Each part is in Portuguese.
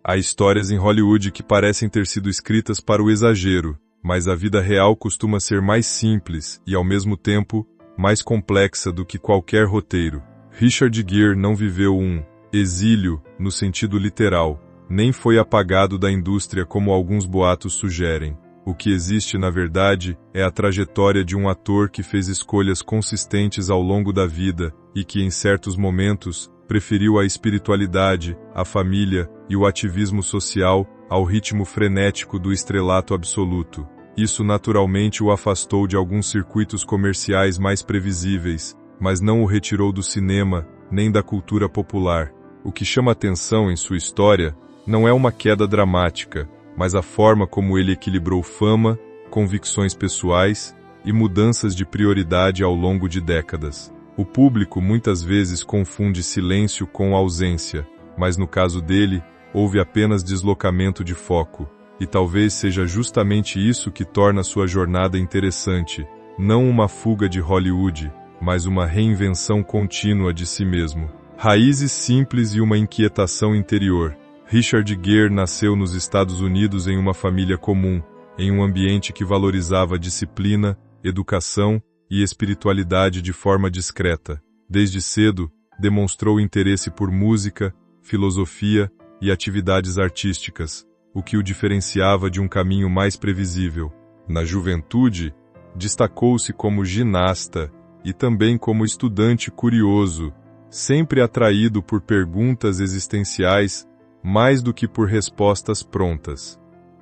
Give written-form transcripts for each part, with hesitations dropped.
Há histórias em Hollywood que parecem ter sido escritas para o exagero, mas a vida real costuma ser mais simples e, ao mesmo tempo, mais complexa do que qualquer roteiro. Richard Gere não viveu um exílio no sentido literal, nem foi apagado da indústria como alguns boatos sugerem. O que existe, na verdade, é a trajetória de um ator que fez escolhas consistentes ao longo da vida e que, em certos momentos, preferiu a espiritualidade, a família e o ativismo social ao ritmo frenético do estrelato absoluto. Isso naturalmente o afastou de alguns circuitos comerciais mais previsíveis, mas não o retirou do cinema, nem da cultura popular. O que chama atenção em sua história não é uma queda dramática, mas a forma como ele equilibrou fama, convicções pessoais e mudanças de prioridade ao longo de décadas. O público muitas vezes confunde silêncio com ausência, mas no caso dele, houve apenas deslocamento de foco, e talvez seja justamente isso que torna sua jornada interessante, não uma fuga de Hollywood, mas uma reinvenção contínua de si mesmo. Raízes simples e uma inquietação interior. Richard Gere nasceu nos Estados Unidos em uma família comum, em um ambiente que valorizava disciplina, educação e espiritualidade de forma discreta. Desde cedo, demonstrou interesse por música, filosofia e atividades artísticas, o que o diferenciava de um caminho mais previsível. Na juventude, destacou-se como ginasta e também como estudante curioso, sempre atraído por perguntas existenciais mais do que por respostas prontas.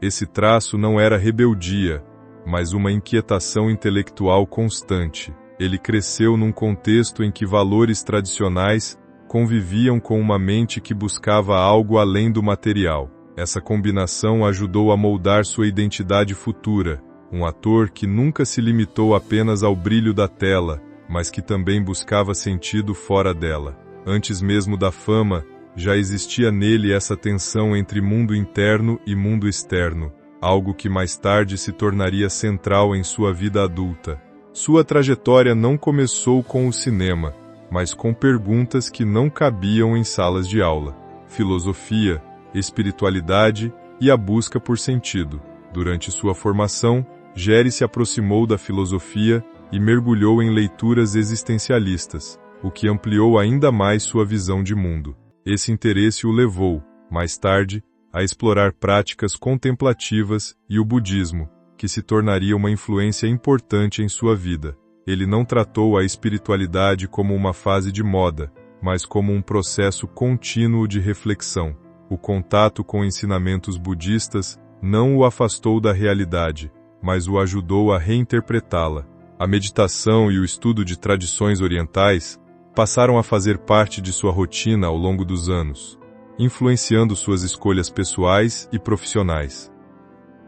Esse traço não era rebeldia, mas uma inquietação intelectual constante. Ele cresceu num contexto em que valores tradicionais conviviam com uma mente que buscava algo além do material. Essa combinação ajudou a moldar sua identidade futura, um ator que nunca se limitou apenas ao brilho da tela, mas que também buscava sentido fora dela. Antes mesmo da fama, já existia nele essa tensão entre mundo interno e mundo externo, algo que mais tarde se tornaria central em sua vida adulta. Sua trajetória não começou com o cinema, mas com perguntas que não cabiam em salas de aula: filosofia, espiritualidade e a busca por sentido. Durante sua formação, Gere se aproximou da filosofia e mergulhou em leituras existencialistas, o que ampliou ainda mais sua visão de mundo. Esse interesse o levou, mais tarde, a explorar práticas contemplativas e o budismo, que se tornaria uma influência importante em sua vida. Ele não tratou a espiritualidade como uma fase de moda, mas como um processo contínuo de reflexão. O contato com ensinamentos budistas não o afastou da realidade, mas o ajudou a reinterpretá-la. A meditação e o estudo de tradições orientais passaram a fazer parte de sua rotina ao longo dos anos, influenciando suas escolhas pessoais e profissionais.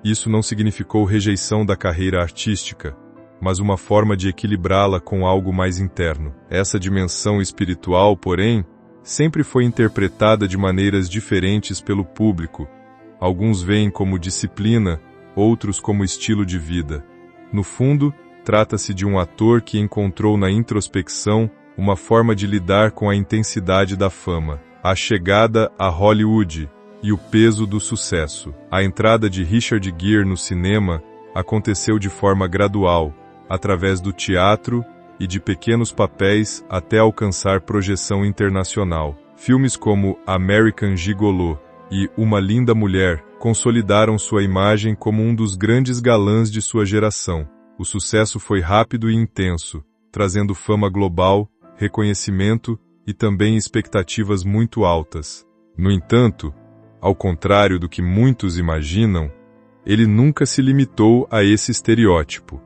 Isso não significou rejeição da carreira artística, mas uma forma de equilibrá-la com algo mais interno. Essa dimensão espiritual, porém, sempre foi interpretada de maneiras diferentes pelo público. Alguns veem como disciplina, outros como estilo de vida. No fundo, trata-se de um ator que encontrou na introspecção uma forma de lidar com a intensidade da fama, a chegada a Hollywood e o peso do sucesso. A entrada de Richard Gere no cinema aconteceu de forma gradual, através do teatro e de pequenos papéis até alcançar projeção internacional. Filmes como American Gigolo e Uma Linda Mulher consolidaram sua imagem como um dos grandes galãs de sua geração. O sucesso foi rápido e intenso, trazendo fama global, reconhecimento e também expectativas muito altas. No entanto, ao contrário do que muitos imaginam, ele nunca se limitou a esse estereótipo.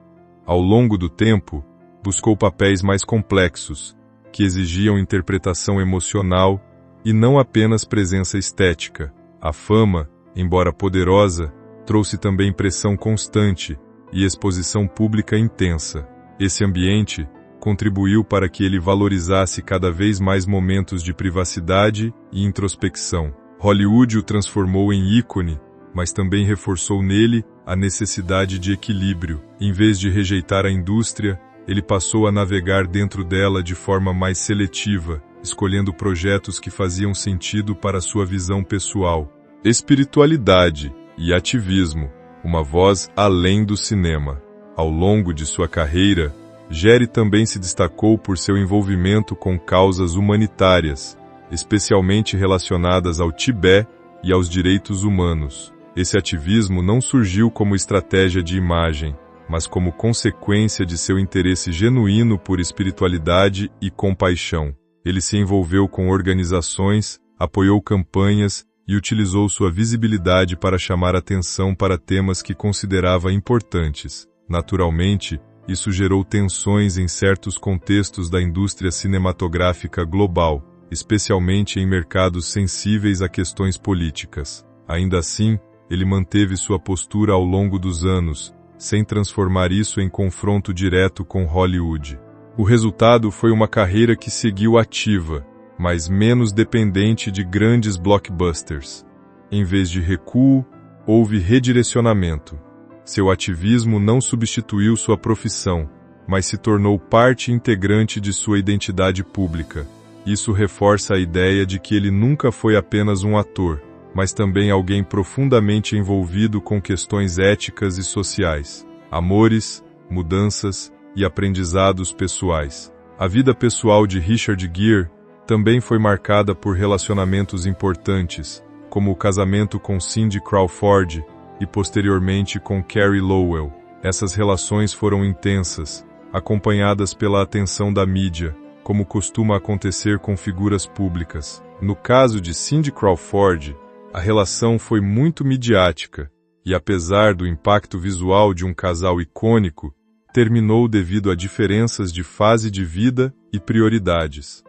Ao longo do tempo, buscou papéis mais complexos, que exigiam interpretação emocional e não apenas presença estética. A fama, embora poderosa, trouxe também pressão constante e exposição pública intensa. Esse ambiente contribuiu para que ele valorizasse cada vez mais momentos de privacidade e introspecção. Hollywood o transformou em ícone, mas também reforçou nele a necessidade de equilíbrio. Em vez de rejeitar a indústria, ele passou a navegar dentro dela de forma mais seletiva, escolhendo projetos que faziam sentido para sua visão pessoal. espiritualidade e ativismo, uma voz além do cinema. Ao longo de sua carreira, Gere também se destacou por seu envolvimento com causas humanitárias, especialmente relacionadas ao Tibete e aos direitos humanos. Esse ativismo não surgiu como estratégia de imagem, mas como consequência de seu interesse genuíno por espiritualidade e compaixão. Ele se envolveu com organizações, apoiou campanhas e utilizou sua visibilidade para chamar atenção para temas que considerava importantes. Naturalmente, isso gerou tensões em certos contextos da indústria cinematográfica global, especialmente em mercados sensíveis a questões políticas. Ainda assim, ele manteve sua postura ao longo dos anos, sem transformar isso em confronto direto com Hollywood. O resultado foi uma carreira que seguiu ativa, mas menos dependente de grandes blockbusters. Em vez de recuo, houve redirecionamento. Seu ativismo não substituiu sua profissão, mas se tornou parte integrante de sua identidade pública. Isso reforça a ideia de que ele nunca foi apenas um ator, mas também alguém profundamente envolvido com questões éticas e sociais, amores, mudanças e aprendizados pessoais. A vida pessoal de Richard Gere também foi marcada por relacionamentos importantes, como o casamento com Cindy Crawford e posteriormente com Carey Lowell. Essas relações foram intensas, acompanhadas pela atenção da mídia, como costuma acontecer com figuras públicas. No caso de Cindy Crawford, a relação foi muito midiática, e apesar do impacto visual de um casal icônico, terminou devido a diferenças de fase de vida e prioridades.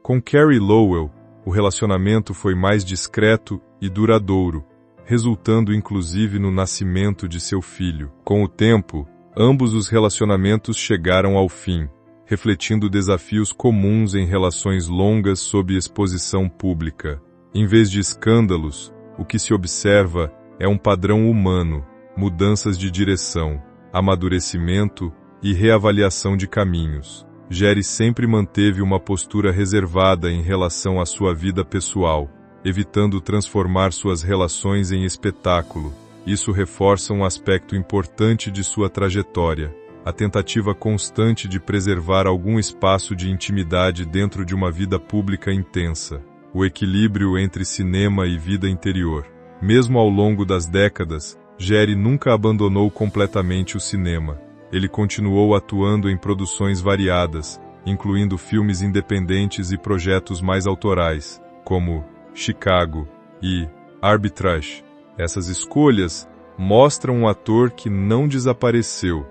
Com Carey Lowell, o relacionamento foi mais discreto e duradouro, resultando inclusive no nascimento de seu filho. Com o tempo, ambos os relacionamentos chegaram ao fim, refletindo desafios comuns em relações longas sob exposição pública. Em vez de escândalos, o que se observa é um padrão humano, mudanças de direção, amadurecimento e reavaliação de caminhos. Gere sempre manteve uma postura reservada em relação à sua vida pessoal, evitando transformar suas relações em espetáculo. Isso reforça um aspecto importante de sua trajetória, a tentativa constante de preservar algum espaço de intimidade dentro de uma vida pública intensa, o equilíbrio entre cinema e vida interior. Mesmo ao longo das décadas, Gere nunca abandonou completamente o cinema. Ele continuou atuando em produções variadas, incluindo filmes independentes e projetos mais autorais, como Chicago e Arbitrage. Essas escolhas mostram um ator que não desapareceu,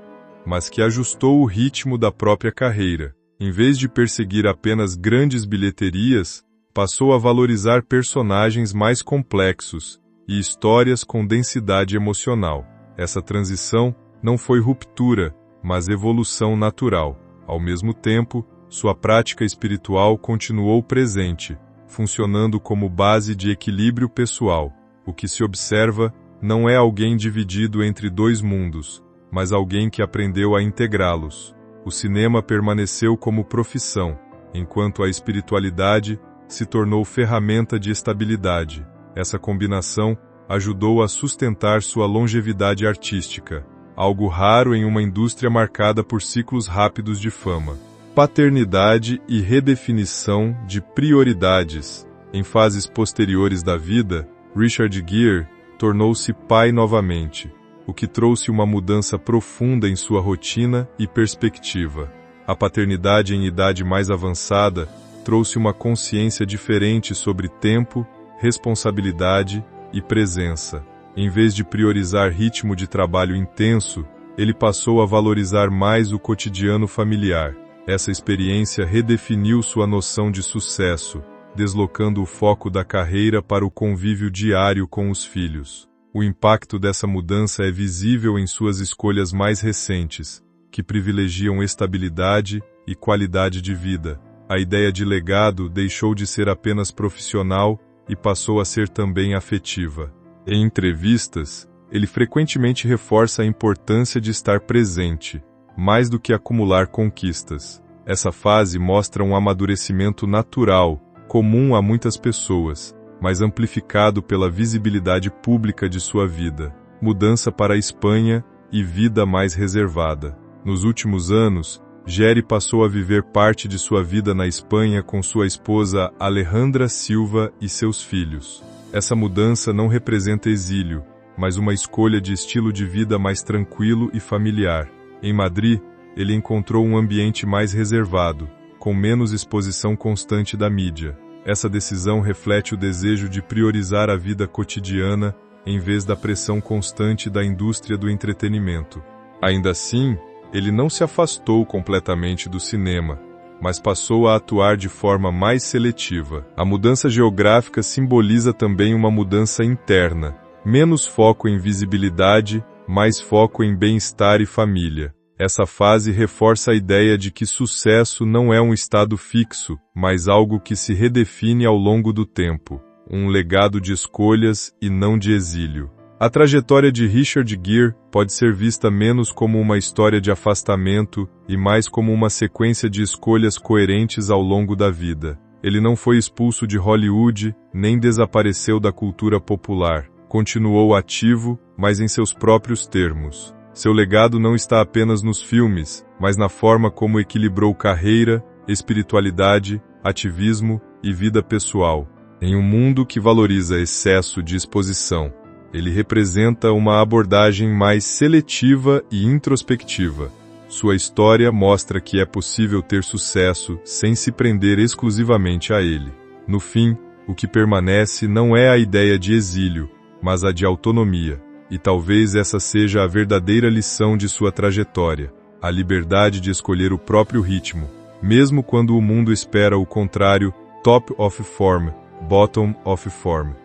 mas que ajustou o ritmo da própria carreira. Em vez de perseguir apenas grandes bilheterias, passou a valorizar personagens mais complexos e histórias com densidade emocional. Essa transição não foi ruptura, mas evolução natural. Ao mesmo tempo, sua prática espiritual continuou presente, funcionando como base de equilíbrio pessoal. O que se observa não é alguém dividido entre dois mundos, mas alguém que aprendeu a integrá-los. O cinema permaneceu como profissão, enquanto a espiritualidade se tornou ferramenta de estabilidade. Essa combinação ajudou a sustentar sua longevidade artística, algo raro em uma indústria marcada por ciclos rápidos de fama. Paternidade e redefinição de prioridades. Em fases posteriores da vida, Richard Gere tornou-se pai novamente, o que trouxe uma mudança profunda em sua rotina e perspectiva. A paternidade em idade mais avançada trouxe uma consciência diferente sobre tempo, responsabilidade e presença. Em vez de priorizar ritmo de trabalho intenso, ele passou a valorizar mais o cotidiano familiar. Essa experiência redefiniu sua noção de sucesso, deslocando o foco da carreira para o convívio diário com os filhos. O impacto dessa mudança é visível em suas escolhas mais recentes, que privilegiam estabilidade e qualidade de vida. A ideia de legado deixou de ser apenas profissional e passou a ser também afetiva. Em entrevistas, ele frequentemente reforça a importância de estar presente, mais do que acumular conquistas. Essa fase mostra um amadurecimento natural, comum a muitas pessoas, mas amplificado pela visibilidade pública de sua vida. Mudança para a Espanha e vida mais reservada. Nos últimos anos, Geri passou a viver parte de sua vida na Espanha com sua esposa Alejandra Silva e seus filhos. Essa mudança não representa exílio, mas uma escolha de estilo de vida mais tranquilo e familiar. Em Madrid, ele encontrou um ambiente mais reservado, com menos exposição constante da mídia. Essa decisão reflete o desejo de priorizar a vida cotidiana em vez da pressão constante da indústria do entretenimento. Ainda assim, ele não se afastou completamente do cinema, mas passou a atuar de forma mais seletiva. A mudança geográfica simboliza também uma mudança interna, menos foco em visibilidade, mais foco em bem-estar e família. Essa fase reforça a ideia de que sucesso não é um estado fixo, mas algo que se redefine ao longo do tempo, um legado de escolhas e não de exílio. A trajetória de Richard Gere pode ser vista menos como uma história de afastamento e mais como uma sequência de escolhas coerentes ao longo da vida. Ele não foi expulso de Hollywood, nem desapareceu da cultura popular. Continuou ativo, mas em seus próprios termos. Seu legado não está apenas nos filmes, mas na forma como equilibrou carreira, espiritualidade, ativismo e vida pessoal. Em um mundo que valoriza excesso de exposição, ele representa uma abordagem mais seletiva e introspectiva. Sua história mostra que é possível ter sucesso sem se prender exclusivamente a ele. No fim, o que permanece não é a ideia de exílio, mas a de autonomia. E talvez essa seja a verdadeira lição de sua trajetória, a liberdade de escolher o próprio ritmo, mesmo quando o mundo espera o contrário, top of form, bottom of form.